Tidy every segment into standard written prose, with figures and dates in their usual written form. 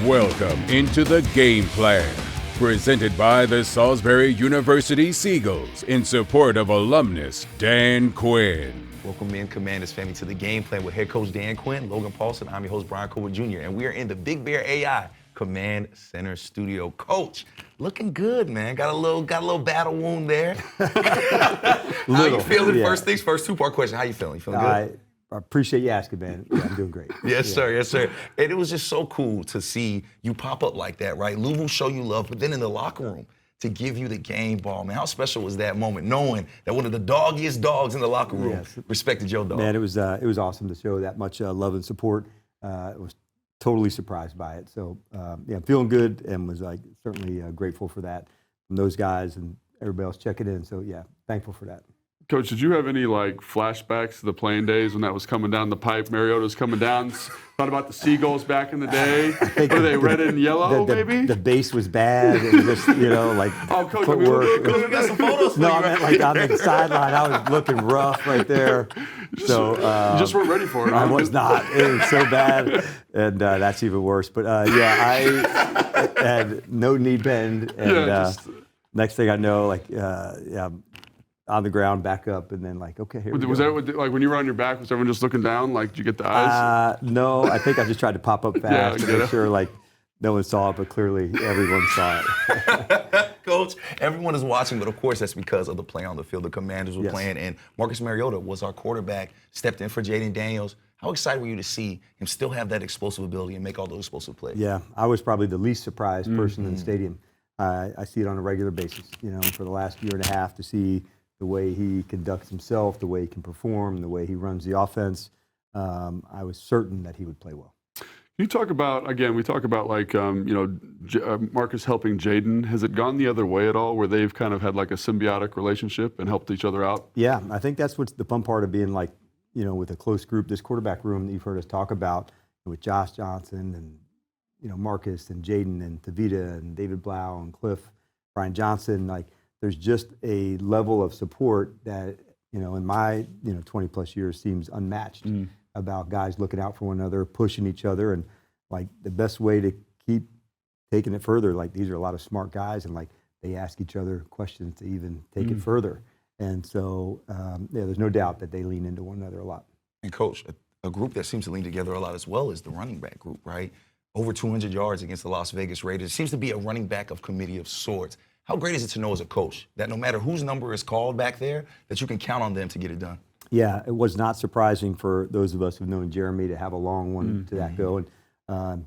Welcome into the Game Plan, presented by the Salisbury University Seagulls in support of alumnus Dan Quinn. Welcome in, Commanders family, to the Game Plan with head coach Dan Quinn, Logan Paulsen. I'm your host, Bryan Colbert Jr., and we are in the Big Bear AI Command Center studio. Coach, looking good, man. Got a little battle wound there. How you feeling? Yeah. First things first, two-part question. How you feeling? You feeling good? I appreciate you asking, man. Yeah, I'm doing great. Yes, sir. Yes, sir. And it was just so cool to see you pop up like that, right? Louisville show you love, but then in the locker room to give you the game ball, man. How special was that moment, knowing that one of the doggiest dogs in the locker room respected your dog? Man, it was awesome to show that much love and support. I was totally surprised by it. So, yeah, I'm feeling good and was certainly grateful for that from those guys and everybody else checking in. So, yeah, thankful for that. Coach, did you have any flashbacks to the playing days when that was coming down the pipe? Mariota was coming down. Thought about the Seagulls back in the day. Were they red and yellow, maybe? The base was bad. It was just, oh, Coach, footwork. Coach, we got some photos for No, you. I meant on the sideline. I was looking rough right there. You just weren't ready for it. I was not. It was so bad, and that's even worse. But I had no knee bend, and next thing I know, on the ground, back up, and then okay, here we go. Was that when you were on your back? Was everyone just looking down? Did you get the eyes? No, I think I just tried to pop up fast to make sure no one saw it, but clearly everyone saw it. Coach, everyone is watching, but of course that's because of the play on the field. The Commanders were playing, and Marcus Mariota was our quarterback, stepped in for Jaden Daniels. How excited were you to see him still have that explosive ability and make all those explosive plays? Yeah, I was probably the least surprised person in the stadium. I see it on a regular basis, for the last year and a half to see the way he conducts himself, the way he can perform, the way he runs the offense. I was certain that he would play well. You talk about, again, we talk about Marcus helping Jaden. Has it gone the other way at all, where they've kind of had a symbiotic relationship and helped each other out? Yeah, I think that's what's the fun part of being with a close group, this quarterback room that you've heard us talk about with Josh Johnson and, Marcus and Jaden and Tavita and David Blau and Cliff, Brian Johnson, there's just a level of support that, in my, 20 plus years seems unmatched about guys looking out for one another, pushing each other. And the best way to keep taking it further, these are a lot of smart guys and they ask each other questions to even take it further. And so, there's no doubt that they lean into one another a lot. And Coach, a group that seems to lean together a lot as well is the running back group, right? Over 200 yards against the Las Vegas Raiders. It seems to be a running back of committee of sorts. How great is it to know as a coach that no matter whose number is called back there, that you can count on them to get it done? Yeah, it was not surprising for those of us who've known Jeremy to have a long one to that go. And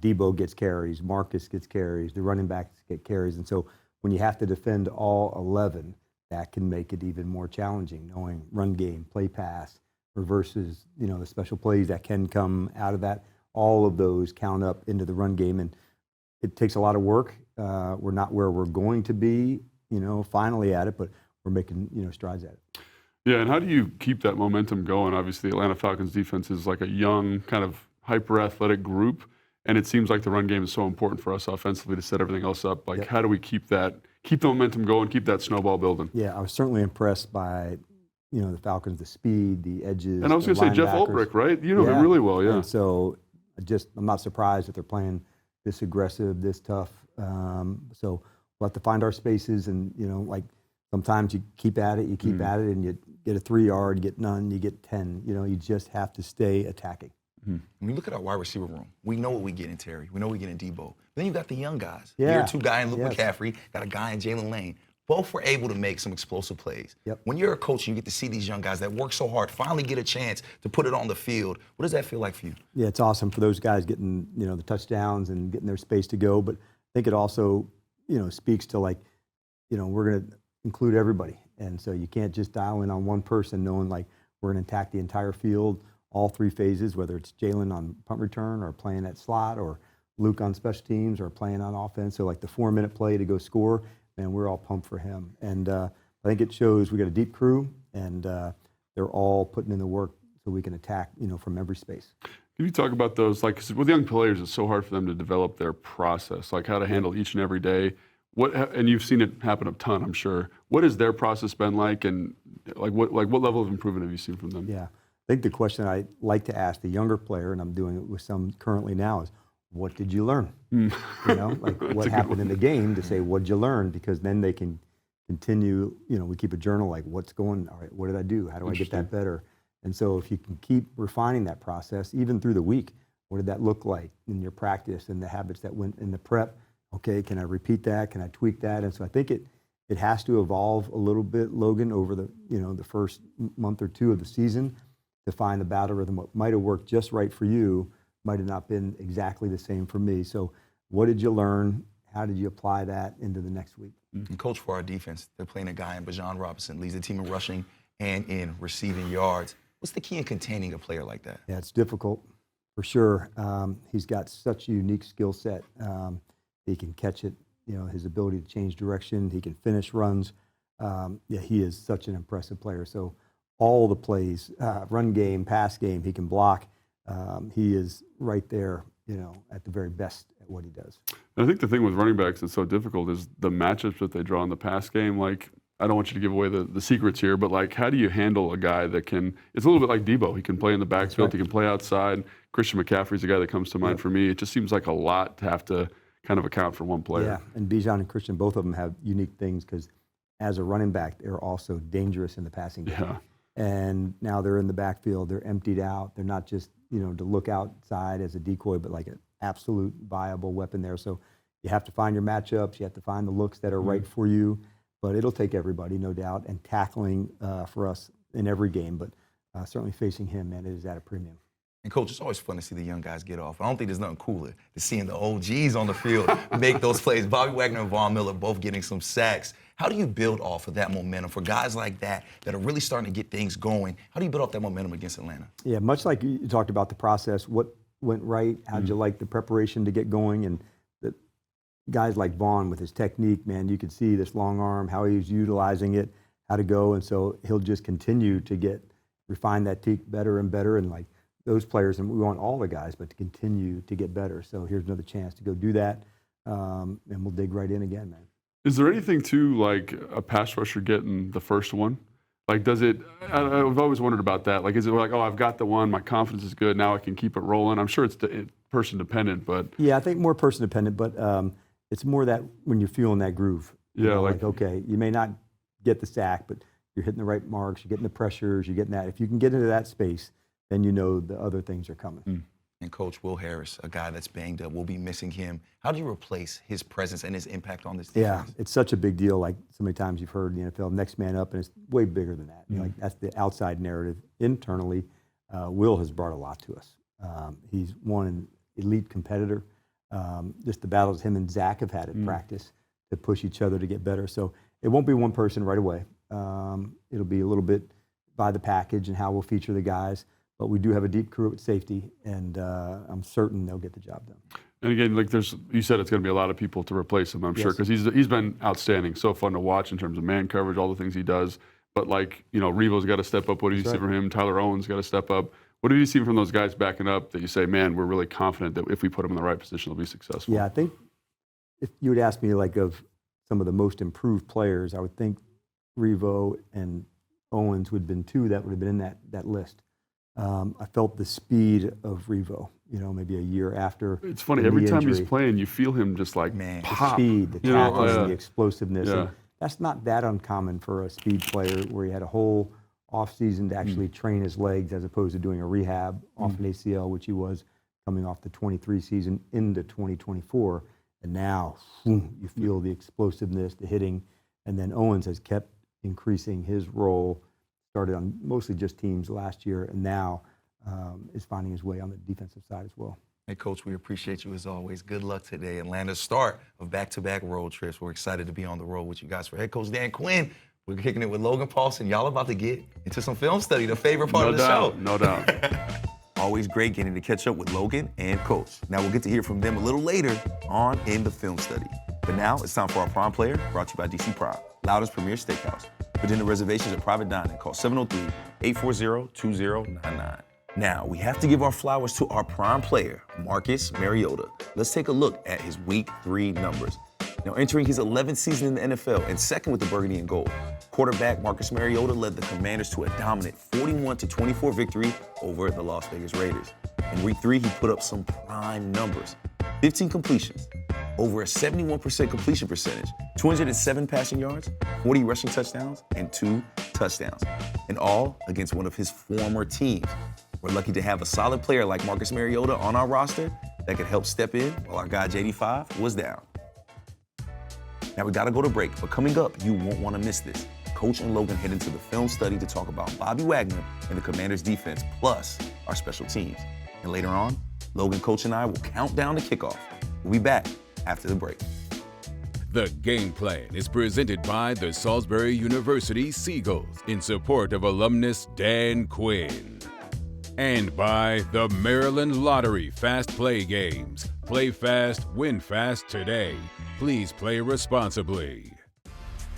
Debo gets carries, Marcus gets carries, the running backs get carries. And so when you have to defend all 11, that can make it even more challenging, knowing run game, play pass, versus, the special plays that can come out of that. All of those count up into the run game. And it takes a lot of work. We're not where we're going to be, finally at it, but we're making, strides at it. Yeah, and how do you keep that momentum going? Obviously, the Atlanta Falcons defense is a young, kind of hyper-athletic group, and it seems like the run game is so important for us offensively to set everything else up. How do we keep the momentum going, keep that snowball building? Yeah, I was certainly impressed by, the Falcons, the speed, the edges. And I was going to say Jeff Ulbrich, right? You know him really well, yeah. And so I'm not surprised that they're playing this aggressive, this tough. So we'll have to find our spaces, and sometimes you keep at it, and you get a 3-yard, you get none, you get 10. You just have to stay attacking. When we look at our wide receiver room, we know what we get in Terry. We know what we get in Debo. Then you got the young guys. Yeah. Year 2 guy in Luke McCaffrey, got a guy in Jalen Lane. Both were able to make some explosive plays. Yep. When you're a coach and you get to see these young guys that work so hard finally get a chance to put it on the field, what does that feel like for you? Yeah, it's awesome for those guys getting, the touchdowns and getting their space to go. But I think it also, speaks to we're going to include everybody. And so you can't just dial in on one person knowing we're going to attack the entire field, all 3 phases, whether it's Jalen on punt return or playing at slot or Luke on special teams or playing on offense. So the 4-minute play to go score, man, we're all pumped for him. And I think it shows we got a deep crew, and they're all putting in the work so we can attack, from every space. Can you talk about those, 'cause with young players, it's so hard for them to develop their process, how to handle each and every day. And you've seen it happen a ton, I'm sure. What has their process been like, and what level of improvement have you seen from them? Yeah, I think the question I like to ask the younger player, and I'm doing it with some currently now, is what did you learn? You know, like what happened in the game to say, what'd you learn? Because then they can continue, you know, we keep a journal like what's going, all right, what did I do? How do I get that better? And so if you can keep refining that process, even through the week, what did that look like in your practice and the habits that went in the prep? Okay, can I repeat that? Can I tweak that? And so I think it has to evolve a little bit, Logan, over the, you know, the first month or two of the season to find the battle rhythm. What might have worked just right for you might have not been exactly the same for me. So what did you learn? How did you apply that into the next week? And coach, for our defense, they're playing a guy in Bijan Robinson, leads the team in rushing and in receiving yards. What's the key in containing a player like that? Yeah, it's difficult for sure. He's got such a unique skill set. He can catch it, you know, his ability to change direction. He can finish runs. Yeah, he is such an impressive player. So all the plays, run game, pass game, he can block. He is right there, you know, at the very best at what he does. And I think the thing with running backs that's so difficult is the matchups that they draw in the pass game. Like, I don't want you to give away the secrets here, but like, how do you handle a guy that can, it's a little bit like Debo. He can play in the backfield, right. He can play outside. Christian McCaffrey's the guy that comes to mind for me. It just seems like a lot to have to kind of account for one player. Yeah, and Bijan and Christian, both of them have unique things because as a running back, they're also dangerous in the passing game. Yeah. And now they're in the backfield, they're emptied out. They're not just, you know, to look outside as a decoy, but like an absolute viable weapon there. So you have to find your matchups, you have to find the looks that are right for you, but it'll take everybody, no doubt, and tackling for us in every game, but certainly facing him, man, it is at a premium. And coach, it's always fun to see the young guys get off. I don't think there's nothing cooler than seeing the OGs on the field make those plays. Bobby Wagner and Von Miller both getting some sacks. How do you build off of that momentum for guys like that that are really starting to get things going? How do you build off that momentum against Atlanta? Yeah, much like you talked about the process, what went right, how'd you like the preparation to get going, and the guys like Vaughn with his technique, man, you could see this long arm, how he was utilizing it, how to go, and so he'll just continue to refine that technique better and better, and like those players, and we want all the guys, but to continue to get better. So here's another chance to go do that, and we'll dig right in again, man. Is there anything to like a pass rusher getting the first one? Like, does it, I've always wondered about that. Like, is it like, oh, I've got the one, my confidence is good, now I can keep it rolling? I'm sure it's person dependent, but. Yeah, I think more person dependent, but it's more that when you're feeling that groove. Yeah, you know, like, okay, you may not get the sack, but you're hitting the right marks, you're getting the pressures, you're getting that. If you can get into that space, then you know the other things are coming. And Coach Will Harris, a guy that's banged up, we'll be missing him. How do you replace his presence and his impact on this defense? Yeah, it's such a big deal. Like so many times you've heard in the NFL, next man up, and it's way bigger than that. You know, like that's the outside narrative. Internally, Will has brought a lot to us. He's an elite competitor. Just the battles him and Zach have had in practice to push each other to get better. So it won't be one person right away. It'll be a little bit by the package and how we'll feature the guys. But we do have a deep crew at safety, and I'm certain they'll get the job done. And again, like you said, it's going to be a lot of people to replace him, I'm sure, because he's been outstanding, so fun to watch in terms of man coverage, all the things he does. But like, you know, Revo's got to step up. What do you see from him? Tyler Owens got to step up. What do you see from those guys backing up that you say, man, we're really confident that if we put them in the right position, they'll be successful? Yeah, I think if you would ask me like of some of the most improved players, I would think Revo and Owens would have been two that would have been in that list. I felt the speed of Revo, you know, maybe a year after. It's funny, every time he's playing, you feel him just like pop. The speed, the tackles, and the explosiveness. Yeah. And that's not that uncommon for a speed player where he had a whole offseason to actually train his legs as opposed to doing a rehab off an ACL, which he was coming off the 23 season into 2024. And now you feel the explosiveness, the hitting. And then Owens has kept increasing his role. Started on mostly just teams last year, and now is finding his way on the defensive side as well. Hey, Coach, we appreciate you as always. Good luck today. Atlanta's start of back-to-back road trips. We're excited to be on the road with you guys. For head coach Dan Quinn, we're kicking it with Logan Paulsen. Y'all about to get into some film study, the favorite part of the show. No doubt. Always great getting to catch up with Logan and Coach. Now we'll get to hear from them a little later on in the film study. But now it's time for our Prime Player, brought to you by DC Prime, Loudoun's premier steakhouse. For dinner reservations at private dining, call 703-840-2099. Now, we have to give our flowers to our prime player, Marcus Mariota. Let's take a look at his Week 3 numbers. Now, entering his 11th season in the NFL and second with the Burgundy and Gold, quarterback Marcus Mariota led the Commanders to a dominant 41-24 victory over the Las Vegas Raiders. In Week 3, he put up some prime numbers. 15 completions, over a 71% completion percentage, 207 passing yards, 40 rushing touchdowns, and 2 touchdowns. And all against one of his former teams. We're lucky to have a solid player like Marcus Mariota on our roster that could help step in while our guy JD5 was down. Now we gotta go to break, but coming up, you won't wanna miss this. Coach and Logan head into the film study to talk about Bobby Wagner and the Commanders' defense, plus our special teams. And later on, Logan, Coach, and I will count down the kickoff. We'll be back after the break. The Game Plan is presented by the Salisbury University Seagulls in support of alumnus Dan Quinn. And by the Maryland Lottery Fast Play Games. Play fast, win fast today. Please play responsibly.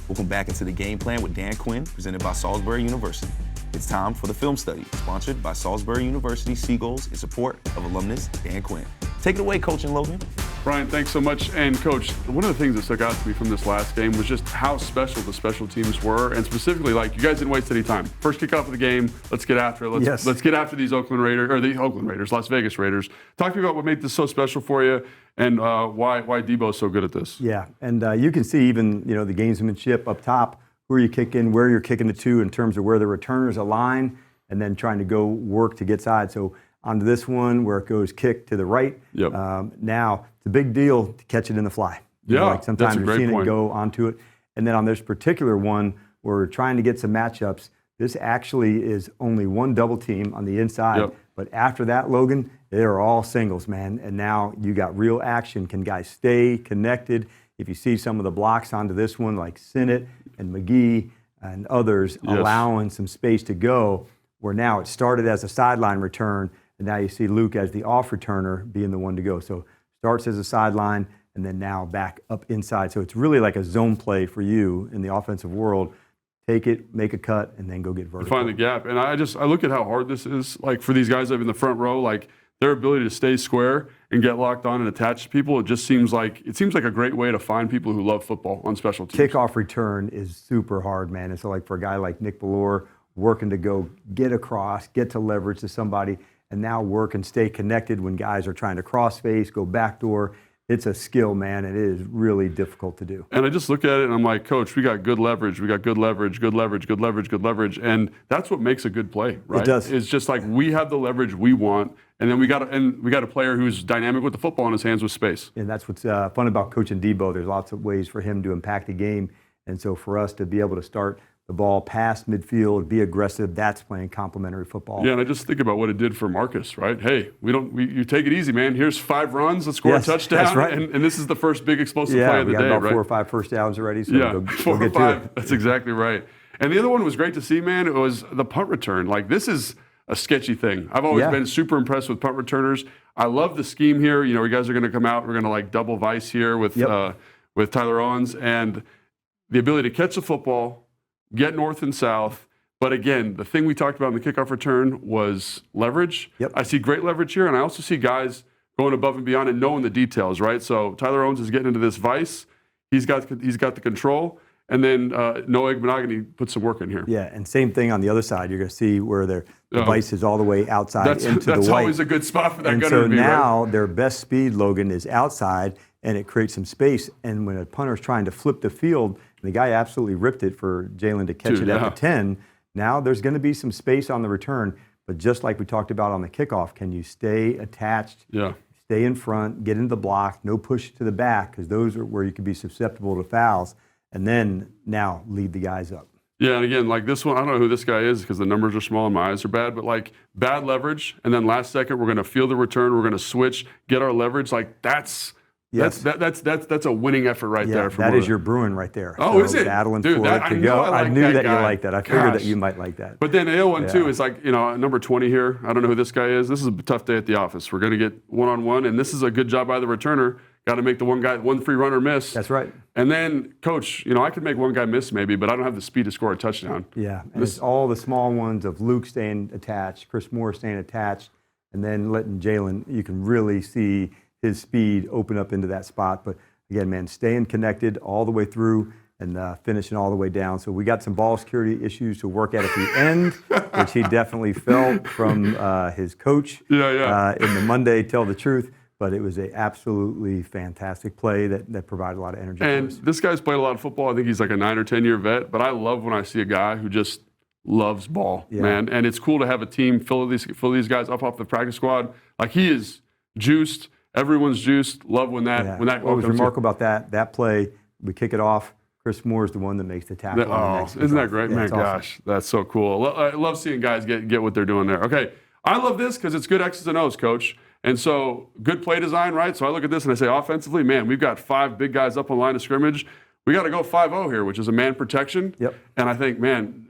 Welcome back into the Game Plan with Dan Quinn, presented by Salisbury University. It's time for the film study, sponsored by Salisbury University Seagulls in support of alumnus Dan Quinn. Take it away, Coach and Logan. Brian, thanks so much. And Coach, one of the things that stuck out to me from this last game was just how special the special teams were, and specifically, like, you guys didn't waste any time. First kickoff of the game, let's get after it. Let's get after these Las Vegas Raiders. Talk to me about what made this so special for you, and why Debo's so good at this. Yeah, and you can see even the gamesmanship up top, where you kick in, where you're kicking it to in terms of where the returners align, and then trying to go work to get side. So onto this one where it goes kick to the right. Yep. Now, it's a big deal to catch it in the fly. Yeah, sometimes that's a you're seeing great it go onto it. And then on this particular one, we're trying to get some matchups. This actually is only one double team on the inside. Yep. But after that, Logan, they're all singles, man. And now you got real action. Can guys stay connected? If you see some of the blocks onto this one, like Sinnott and McGee and others, allowing some space to go, where now it started as a sideline return, and now you see Luke as the off returner being the one to go. So starts as a sideline, and then now back up inside. So it's really like a zone play for you in the offensive world. Take it, make a cut, and then go get vertical. Find the gap. And I look at how hard this is, like, for these guys up in the front row, like, their ability to stay square and get locked on and attach to people. It seems like a great way to find people who love football on special teams. Kickoff return is super hard, man. And so, like, for a guy like Nick Ballore, working to go get across, get to leverage to somebody, and now work and stay connected when guys are trying to cross face, go backdoor. It's a skill, man, and it is really difficult to do. And I just look at it and I'm like, Coach, we got good leverage, good leverage, and that's what makes a good play, right? It does. It's just like we have the leverage we want, and then we got a player who's dynamic with the football in his hands with space. And that's what's fun about coaching Debo. There's lots of ways for him to impact the game, and so for us to be able to start the ball past midfield, be aggressive, that's playing complementary football. Yeah, and I just think about what it did for Marcus, right? Hey, you take it easy, man. Here's 5 runs, let's score a touchdown. That's right. And this is the first big explosive play of the day, we got about right? 4 or 5 first downs already, so yeah, go 4 or get 5. to it. That's exactly right. And the other one was great to see, man. It was the punt return. Like, this is a sketchy thing. I've always been super impressed with punt returners. I love the scheme here. You guys are going to come out. We're going to, like, double vice here with Tyler Owens, and the ability to catch the football, get north and south. But again, the thing we talked about in the kickoff return was leverage. Yep. I see great leverage here, and I also see guys going above and beyond and knowing the details, right? So Tyler Owens is getting into this vice. He's got the control. And then Noah Igbenogany puts some work in here. Yeah, and same thing on the other side. You're going to see where the vice is all the way outside into the white. That's always a good spot for that gunner to be, And so now right? their best speed, Logan, is outside, and it creates some space. And when a punter's trying to flip the field, and the guy absolutely ripped it for Jalen to catch it at the 10, now there's going to be some space on the return. But just like we talked about on the kickoff, can you stay attached, stay in front, get into the block, no push to the back, because those are where you could be susceptible to fouls. And then now lead the guys up. Yeah, and again, like this one, I don't know who this guy is because the numbers are small and my eyes are bad, but like bad leverage, and then last second we're going to feel the return, we're going to switch, get our leverage. Like that's a winning effort right there. That is your Bruin right there. Oh, is it? Battling Dude, for it to go. I knew that you liked that. I figured that you might like that. But then the other one too is like, number 20 here. I don't know who this guy is. This is a tough day at the office. We're going to get one-on-one, and this is a good job by the returner. Got to make the one free runner miss. That's right. And then, Coach, I could make one guy miss maybe, but I don't have the speed to score a touchdown. Yeah, and it's all the small ones of Luke staying attached, Chris Moore staying attached, and then letting Jalen, you can really see his speed open up into that spot. But again, man, staying connected all the way through and finishing all the way down. So we got some ball security issues to work at the end, which he definitely felt from his coach in the Monday Tell the Truth. but it was an absolutely fantastic play that provided a lot of energy for And us. this guy's played a lot of football. I think he's like a 9 or 10-year vet, but I love when I see a guy who just loves ball, man. And it's cool to have a team fill these guys up off the practice squad. Like, he is juiced. Everyone's juiced. Love when that when that what was comes remarkable about that play, we kick it off. Chris Moore is the one that makes the tackle. Isn't that great, man? Awesome. Gosh, that's so cool. I love seeing guys get what they're doing there. Okay, I love this because it's good X's and O's, Coach. And so good play design, right? So I look at this and I say, offensively, man, we've got 5 big guys up on line of scrimmage. We got to go 5-0 here, which is a man protection. Yep. And I think, man,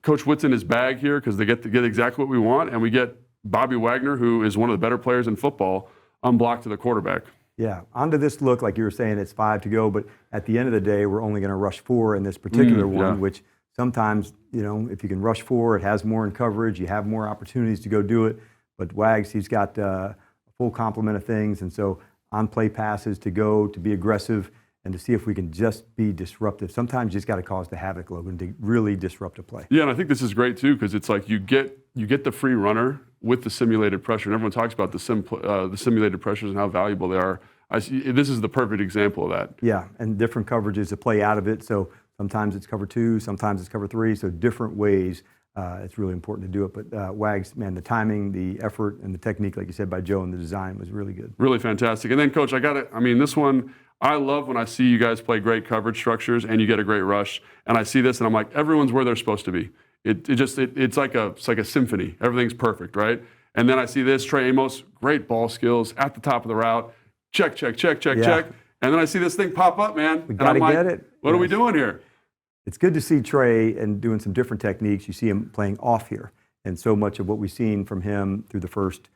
Coach Witt's in his bag here because they get exactly what we want, and we get Bobby Wagner, who is one of the better players in football, unblocked to the quarterback. Yeah, onto this look, like you were saying, it's 5 to go, but at the end of the day, we're only going to rush 4 in this particular one, which sometimes, if you can rush 4, it has more in coverage, you have more opportunities to go do it. But Wags, he's got a full complement of things, and so on-play passes to go, to be aggressive, and to see if we can just be disruptive. Sometimes you just got to cause the havoc, Logan, to really disrupt a play. Yeah, and I think this is great too because it's like you get the free runner with the simulated pressure, and everyone talks about the simulated pressures and how valuable they are. This is the perfect example of that. Yeah, and different coverages to play out of it. So sometimes it's cover 2, sometimes it's cover 3. So different ways. It's really important to do it. But Wags, man, the timing, the effort, and the technique, like you said, by Joe, and the design was really good. Really fantastic. And then, Coach, this one, I love when I see you guys play great coverage structures and you get a great rush. And I see this and I'm like, everyone's where they're supposed to be. It's like a symphony. Everything's perfect, right? And then I see this, Trey Amos, great ball skills at the top of the route. Check, check, check, check, check. And then I see this thing pop up, man. We got to get it. What are we doing here? It's good to see Trey and doing some different techniques. You see him playing off here. And so much of what we've seen from him through the first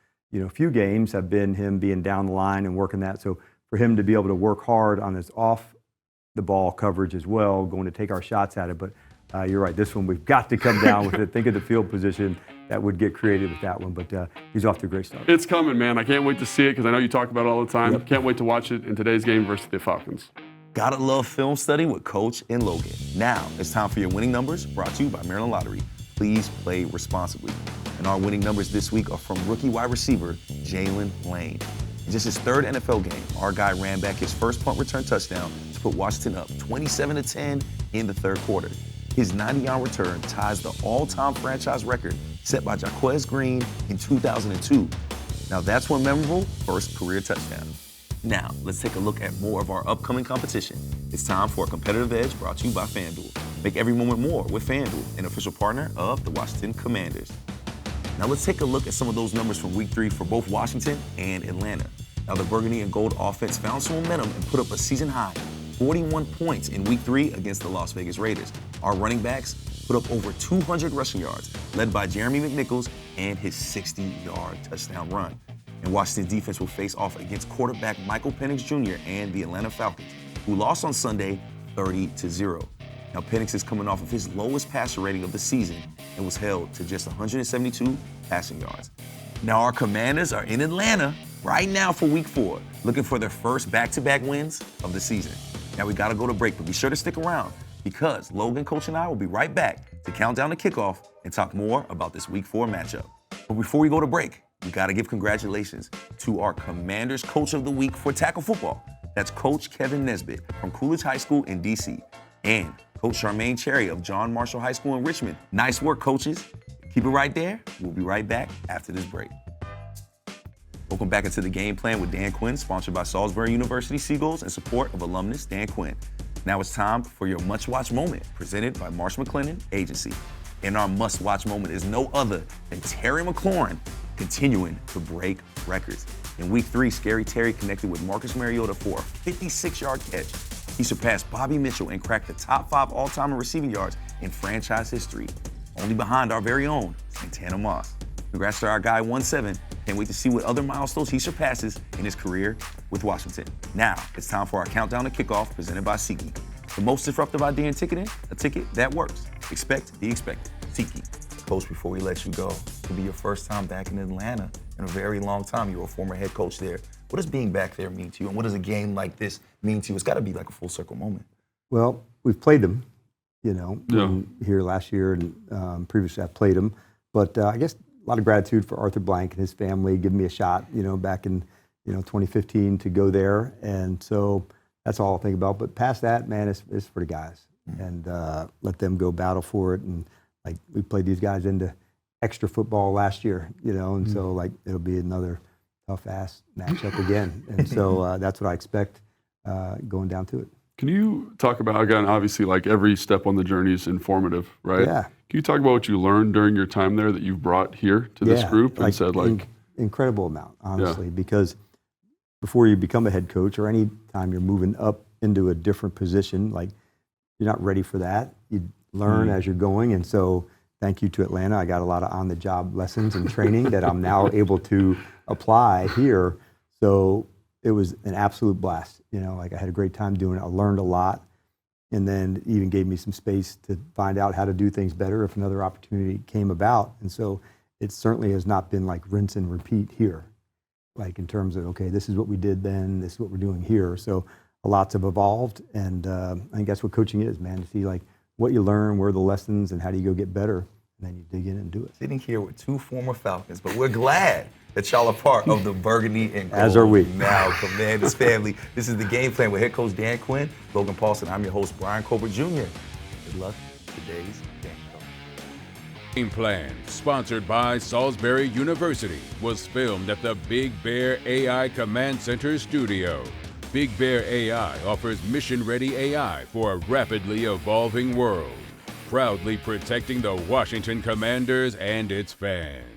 few games have been him being down the line and working that. So for him to be able to work hard on his off the ball coverage as well, going to take our shots at it. But you're right, this one we've got to come down with it. Think of the field position that would get created with that one. But he's off to a great start. It's coming, man. I can't wait to see it because I know you talk about it all the time. Can't wait to watch it in today's game versus the Falcons. Gotta love film study with Coach and Logan. Now it's time for your winning numbers, brought to you by Maryland Lottery. Please play responsibly. And our winning numbers this week are from rookie wide receiver Jalen Lane. In just his 3rd NFL game, our guy ran back his first punt return touchdown to put Washington up 27-10 in the 3rd quarter. His 90-yard return ties the all-time franchise record set by Jaquez Green in 2002. Now that's one memorable first career touchdown. Now, let's take a look at more of our upcoming competition. It's time for a competitive edge brought to you by FanDuel. Make every moment more with FanDuel, an official partner of the Washington Commanders. Now let's take a look at some of those numbers from week 3 for both Washington and Atlanta. Now the Burgundy and Gold offense found some momentum and put up a season high 41 points in week 3 against the Las Vegas Raiders. Our running backs put up over 200 rushing yards, led by Jeremy McNichols and his 60-yard touchdown run. And Washington's defense will face off against quarterback Michael Penix Jr. and the Atlanta Falcons, who lost on Sunday 30-0. Now Penix is coming off of his lowest passer rating of the season and was held to just 172 passing yards. Now our Commanders are in Atlanta right now for week 4, looking for their first back-to-back wins of the season. Now we gotta go to break, but be sure to stick around because Logan, Coach, and I will be right back to count down the kickoff and talk more about this week 4 matchup. But before we go to break, we gotta give congratulations to our Commanders Coach of the Week for tackle football. That's Coach Kevin Nesbitt from Coolidge High School in DC and Coach Charmaine Cherry of John Marshall High School in Richmond. Nice work, coaches. Keep it right there. We'll be right back after this break. Welcome back into the Game Plan with Dan Quinn, sponsored by Salisbury University Seagulls and support of alumnus Dan Quinn. Now it's time for your must-watch moment, presented by Marsh McLennan Agency. And our must-watch moment is no other than Terry McLaurin continuing to break records. In week 3, Scary Terry connected with Marcus Mariota for a 56-yard catch. He surpassed Bobby Mitchell and cracked the top 5 all-time in receiving yards in franchise history, only behind our very own Santana Moss. Congrats to our guy 1-7. Can't wait to see what other milestones he surpasses in his career with Washington. Now, it's time for our countdown to kickoff presented by SeatGeek. The most disruptive idea in ticketing, a ticket that works. Expect the expected. SeatGeek. Coach, before we let you go, it'll be your first time back in Atlanta in a very long time. You were a former head coach there. What does being back there mean to you, and what does a game like this mean to you? It's got to be like a full circle moment. Well, we've played them, here last year and previously I've played them. But I guess a lot of gratitude for Arthur Blank and his family giving me a shot, back in 2015 to go there. And so that's all I'll think about. But past that, man, it's for the guys. And let them go battle for it. And like we played these guys into extra football last year, and so like it'll be another tough ass matchup again. And so that's what I expect going down to it. Can you talk about, again, obviously like every step on the journey is informative, right? Yeah. Can you talk about what you learned during your time there that you've brought here to this group and said like incredible amount, honestly, because before you become a head coach or any time you're moving up into a different position, like you're not ready for that. You learn as you're going. And so thank you to Atlanta. I got a lot of on-the-job lessons and training that I'm now able to apply here. So it was an absolute blast. Like I had a great time doing it. I learned a lot. And then it even gave me some space to find out how to do things better if another opportunity came about. And so it certainly has not been like rinse and repeat here. Like in terms of, okay, this is what we did then, this is what we're doing here. So lots have evolved, and I think that's what coaching is, man, to see like what you learn, where are the lessons, and how do you go get better, and then you dig in and do it. Sitting here with two former Falcons, but we're glad that y'all are part of the Burgundy and Gold. As are we. Now, Commanders family. This is the Game Plan with head coach Dan Quinn, Logan Paulsen. I'm your host, Bryan Colbert Jr. Good luck today's game. Game Plan, sponsored by Salisbury University, was filmed at the Big Bear AI Command Center studio. Big Bear AI offers mission-ready AI for a rapidly evolving world, proudly protecting the Washington Commanders and its fans.